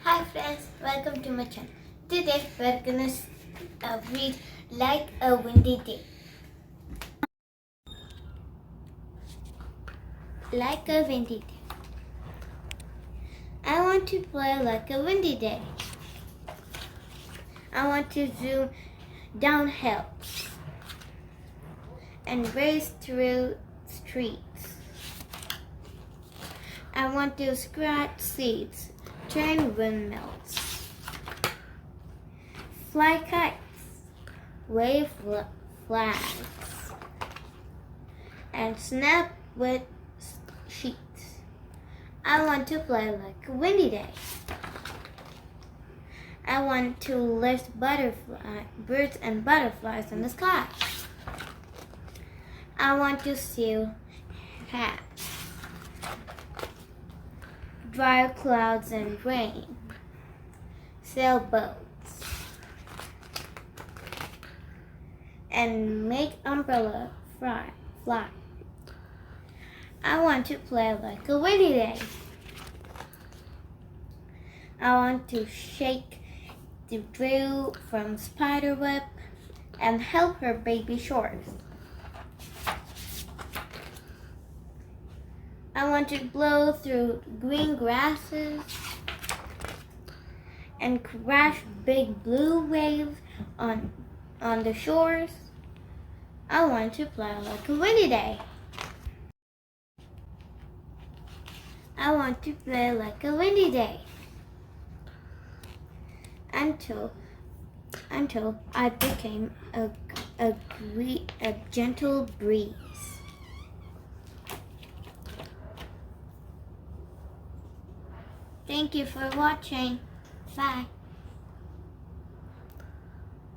Hi friends, welcome to my channel. Today we're gonna read Like a Windy Day. Like a windy day. I want to play like a windy day. I want to zoom down hills and race through streets. I want to scratch seats, turn windmills, fly kites, wave flags, and snap with sheets. I want to play like a windy day. I want to lift birds and butterflies in the sky. I want to seal hats, dry clouds and rain, sailboats, and make umbrella fly. I want to play like a windy day. I want to shake the drill from Spiderweb and help her baby sharks. I want to blow through green grasses and crash big blue waves on the shores. I want to play like a windy day. I want to play like a windy day until I became a gentle breeze. Thank you for watching. Bye.